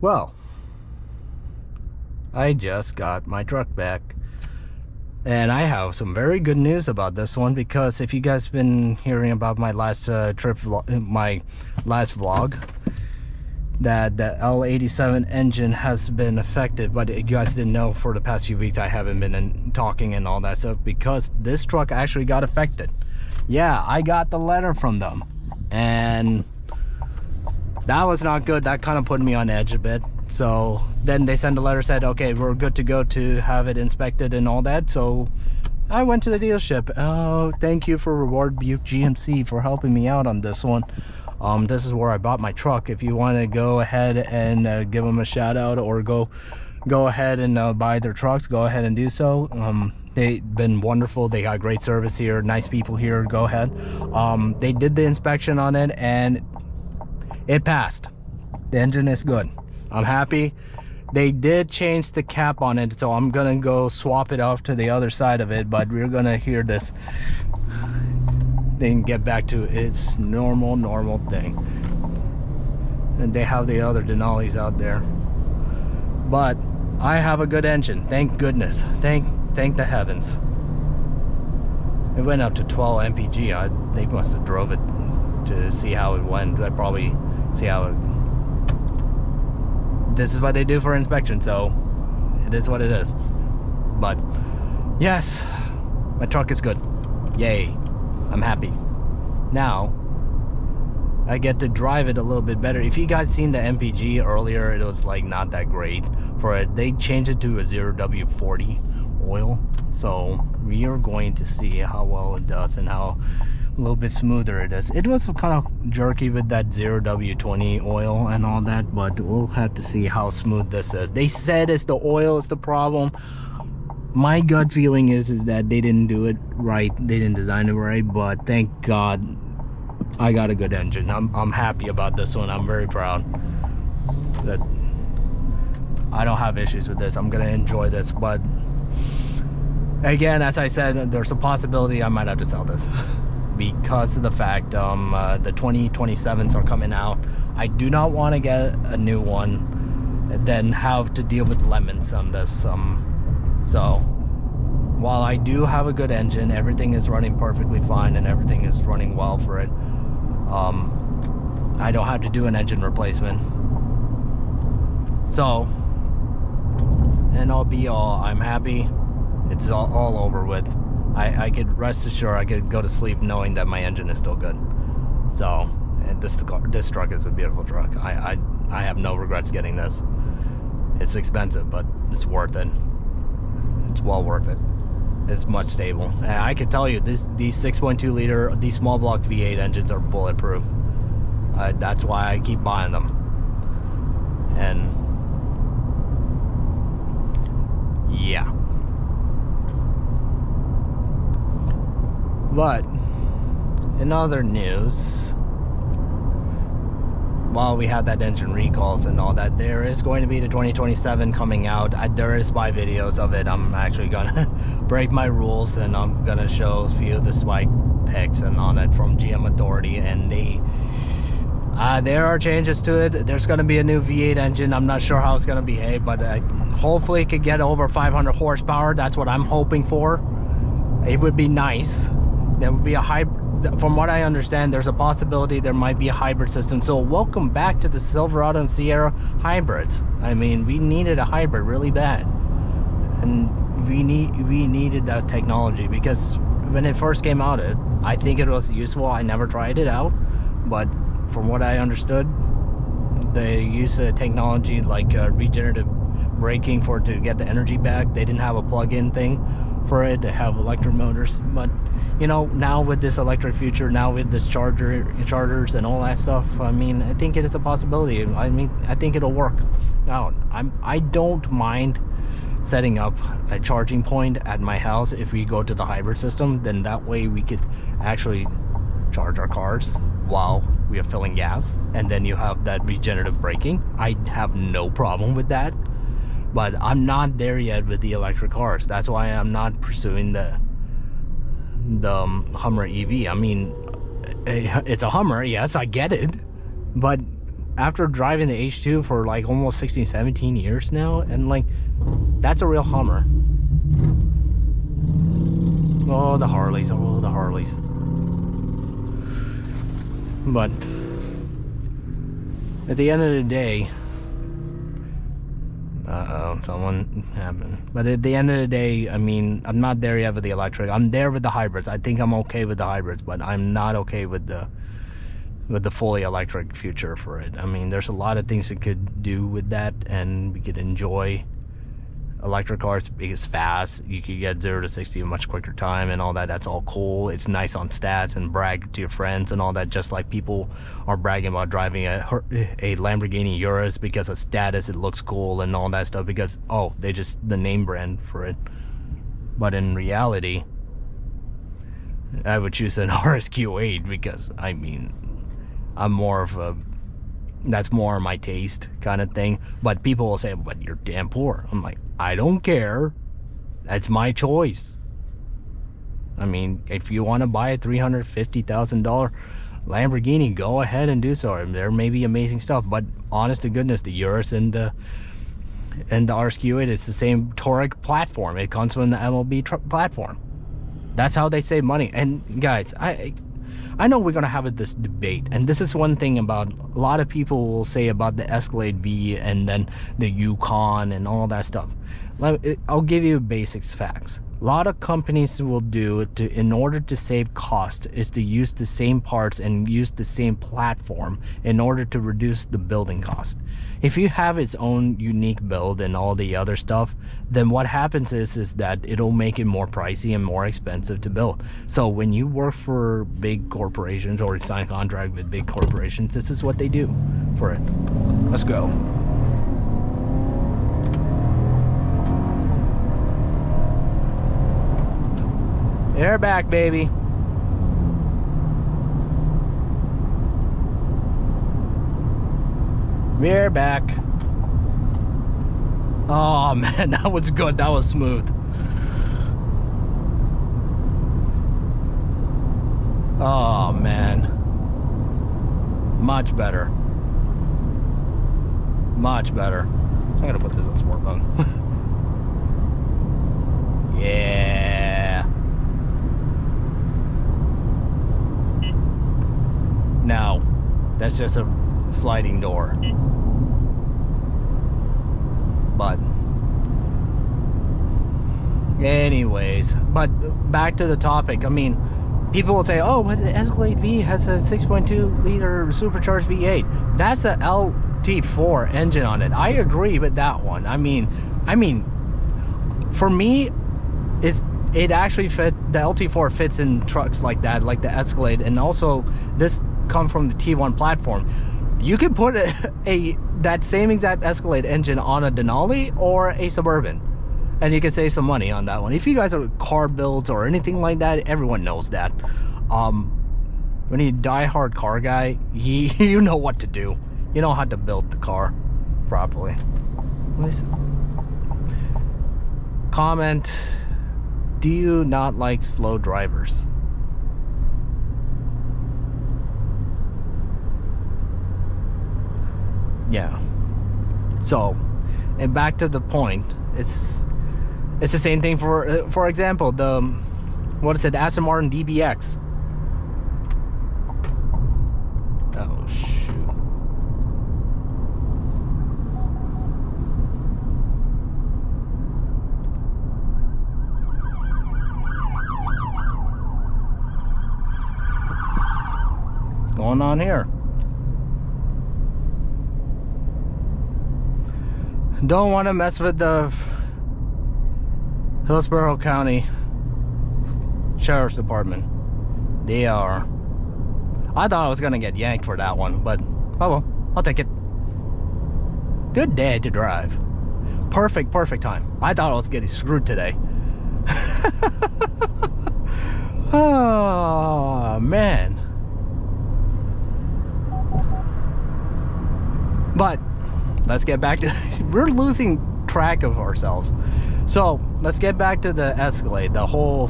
Well, I just got my truck back, and I have some very good news about this one, because if you guys been hearing about my last my last vlog, that the L87 engine has been affected, but you guys didn't know for the past few weeks I haven't been talking and all that stuff, because this truck actually got affected. Yeah, I got the letter from them, and that was not good. That kind of put me on edge a bit. So then they sent a letter, said, okay, we're good to go to have it inspected and all that. So I went to the dealership. Oh, thank you for Reward Buick GMC for helping me out on this one. This is where I bought my truck. If you want to go ahead and give them a shout out, or go ahead and buy their trucks, go ahead and do so. They've been wonderful. They got great service here, nice people here. Go ahead. They did the inspection on it and it passed. The engine is good. I'm happy. They did change the cap on it, so I'm gonna go swap it off to the other side of it, but we're gonna hear this thing get back to its normal thing. And they have the other Denalis out there, but I have a good engine, thank goodness. Thank the heavens. It went up to 12 mpg. They must have drove it to see how it went. I probably see how it, this is what they do for inspection, so it is what it is. But yes, my truck is good. Yay, I'm happy. Now I get to drive it a little bit better. If you guys seen the MPG earlier, it was like not that great for it. They changed it to a 0W40 oil, so we are going to see how well it does and how a little bit smoother it is. It was kind of jerky with that 0W20 oil and all that, but we'll have to see how smooth this is. They said it's the oil is the problem. My gut feeling is that they didn't do it right, they didn't design it right, but thank God I got a good engine. I'm happy about this one. I'm very proud that I don't have issues with this. I'm gonna enjoy this, but again, as I said, there's a possibility I might have to sell this because of the fact the 2027s are coming out. I do not want to get a new one and then have to deal with lemons on this. So while I do have a good engine, everything is running perfectly fine and everything is running well for it, I don't have to do an engine replacement. So, and all be all, I'm happy. It's all over with. I could rest assured, I could go to sleep knowing that my engine is still good. So, and this truck is a beautiful truck. I have no regrets getting this. It's expensive, but it's worth it. It's well worth it. It's much stable. And I can tell you, these 6.2 liter, these small block V8 engines are bulletproof. That's why I keep buying them. And yeah. But in other news, while we had that engine recalls and all that, there is going to be the 2027 coming out. There is spy videos of it. I'm actually gonna break my rules and I'm gonna show a few of the spy pics and on it from GM Authority, and there are changes to it. There's gonna be a new V8 engine. I'm not sure how it's gonna behave, but hopefully it could get over 500 horsepower. That's what I'm hoping for. It would be nice. There would be a hybrid. From what I understand, there's a possibility there might be a hybrid system. So welcome back to the Silverado and Sierra hybrids. I mean, we needed a hybrid really bad, and we needed that technology, because when it first came out, I think it was useful. I never tried it out, but from what I understood, they use a technology like regenerative braking to get the energy back. They didn't have a plug-in thing for it. They have electric motors, but you know, now with this electric future, now with this chargers and all that stuff, I mean, I think it is a possibility. I mean, I think it'll work out. I don't mind setting up a charging point at my house if we go to the hybrid system. Then that way we could actually charge our cars while we are filling gas, and then you have that regenerative braking. I have no problem with that, but I'm not there yet with the electric cars. That's why I'm not pursuing the Hummer EV. I mean, it's a Hummer, yes, I get it, but after driving the H2 for like almost 16, 17 years now, and like, that's a real Hummer. Oh, the Harleys, oh, the Harleys. But at the end of the day, someone happened. But at the end of the day, I mean, I'm not there yet with the electric. I'm there with the hybrids. I think I'm okay with the hybrids, but I'm not okay with the fully electric future for it. I mean, there's a lot of things it could do with that, and we could enjoy electric cars because fast. You could get 0 to 60 in a much quicker time and all that. That's all cool. It's nice on stats and brag to your friends and all that, just like people are bragging about driving a Lamborghini Urus because of status. It looks cool and all that stuff because, oh, they just the name brand for it. But in reality, I would choose an RSQ8 because, I mean, I'm more of a, that's more my taste kind of thing. But people will say, but you're damn poor. I'm like, I don't care. That's my choice. I mean, if you want to buy a $350,000 Lamborghini, go ahead and do so. There may be amazing stuff, but honest to goodness, the Urus and the RSQ8, it's the same Touareg platform. It comes from the MLB platform. That's how they save money. And guys, I know we're gonna have this debate, and this is one thing about a lot of people will say about the Escalade V and then the Yukon and all that stuff. I'll give you basics facts. A lot of companies will do in order to save cost is to use the same parts and use the same platform in order to reduce the building cost. If you have its own unique build and all the other stuff, then what happens is that it'll make it more pricey and more expensive to build. So when you work for big corporations or sign a contract with big corporations, this is what they do for it. Let's go. Airbag, baby. We're back. Oh man, that was good. That was smooth. Oh man. Much better. Much better. I'm gonna put this on sport mode. Yeah. No, that's just a sliding door. But anyways, but back to the topic. I mean, people will say, oh, but the Escalade V has a 6.2 liter supercharged V8. That's a LT4 engine on it. I agree with that one. I mean, for me, it actually fit. The LT4 fits in trucks like that, like the Escalade, and also this come from the T1 platform. You could put that same exact Escalade engine on a Denali or a Suburban, and you can save some money on that one. If you guys are car builds or anything like that, everyone knows that. When you're a die-hard car guy, you know what to do. You know how to build the car properly. Comment: do you not like slow drivers? Yeah. So, and back to the point, it's the same thing for example, the what is it, Aston Martin DBX. Oh shoot. What's going on here? Don't want to mess with the Hillsborough County Sheriff's Department. They are... I thought I was gonna get yanked for that one, but oh well, I'll take it. Good day to drive. Perfect time. I thought I was getting screwed today. Oh man. But let's get back to we're losing track of ourselves. So let's get back to the Escalade, the whole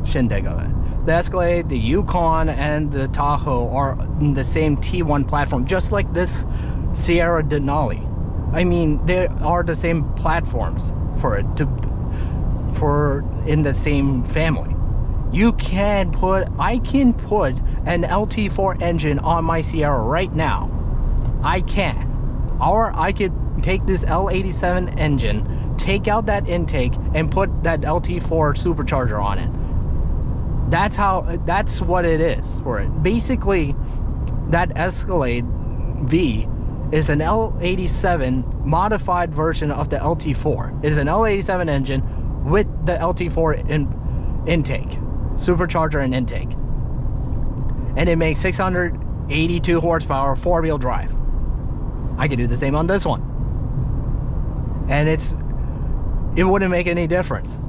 shindig of it. The Escalade, the Yukon, and the Tahoe are in the same T1 platform, just like this Sierra Denali. I mean, they are the same platforms for it for in the same family. I can put an LT4 engine on my Sierra right now. I can. Or I could take this L87 engine, take out that intake, and put that LT4 supercharger on it. That's what it is for it. Basically, that Escalade V is an L87 modified version of the LT4. It is an L87 engine with the LT4 intake, supercharger and intake. And it makes 682 horsepower, 4-wheel drive. I could do the same on this one. And it wouldn't make any difference.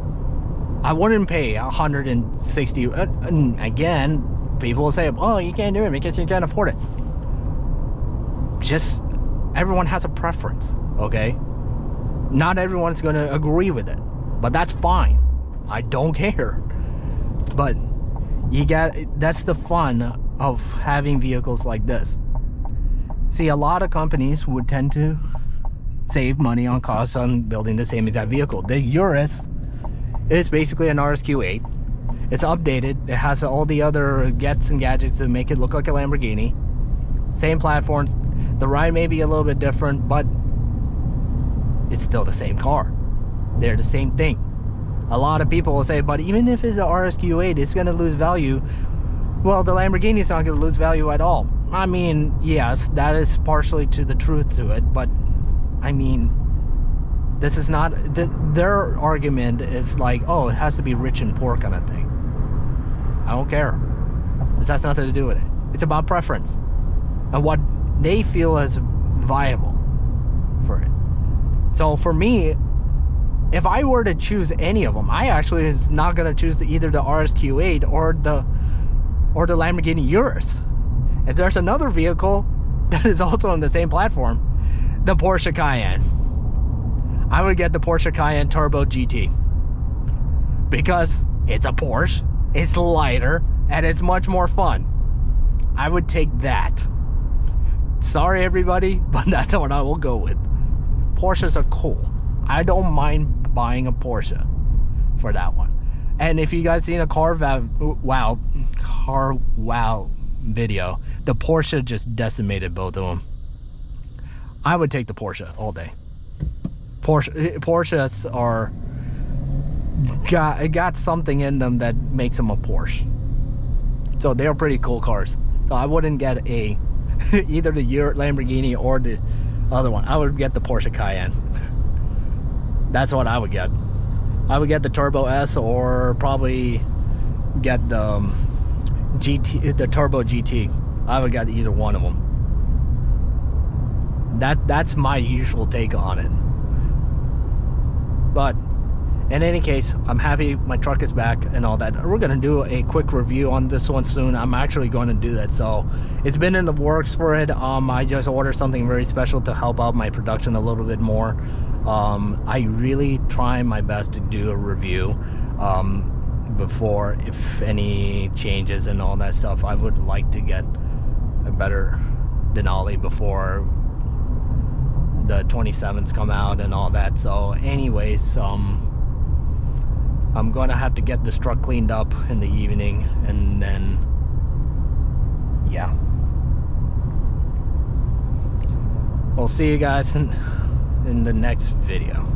I wouldn't pay 160. Again, people will say, oh, you can't do it because you can't afford it. Just, everyone has a preference, okay? Not everyone's going to agree with it, but that's fine. I don't care. But that's the fun of having vehicles like this. See, a lot of companies would tend to save money on costs on building the same exact vehicle. The Urus is basically an RSQ8. It's updated. It has all the other gets and gadgets to make it look like a Lamborghini. Same platforms. The ride may be a little bit different, but it's still the same car. They're the same thing. A lot of people will say, but even if it's an RSQ8, it's going to lose value. Well, the Lamborghini is not going to lose value at all. I mean, yes, that is partially to the truth to it, but I mean, this is not, their argument is like, oh, it has to be rich and poor kind of thing. I don't care. This has nothing to do with it. It's about preference and what they feel is viable for it. So for me, if I were to choose any of them, I actually is not going to choose either the RSQ8 or the Lamborghini Urus. If there's another vehicle that is also on the same platform, the Porsche Cayenne, I would get the Porsche Cayenne Turbo GT because it's a Porsche, it's lighter, and it's much more fun. I would take that. Sorry everybody, but that's what I will go with. Porsches are cool. I don't mind buying a Porsche for that one. And if you guys seen a car wow video, the Porsche just decimated both of them. I would take the Porsche all day. Porsches are got something in them that makes them a Porsche. So they're pretty cool cars. So I wouldn't get either the Lamborghini or the other one. I would get the Porsche Cayenne. That's what I would get. I would get the Turbo S or probably get the GT, the Turbo GT. I would get either one of them. That's my usual take on it. But in any case, I'm happy my truck is back and all that. We're gonna do a quick review on this one soon. I'm actually going to do that. So it's been in the works for it. I just ordered something very special to help out my production a little bit more. I really try my best to do a review before, if any changes and all that stuff. I would like to get a better Denali before the 27s come out and all that. So anyways, I'm gonna have to get this truck cleaned up in the evening, and then yeah, we'll see you guys in the next video.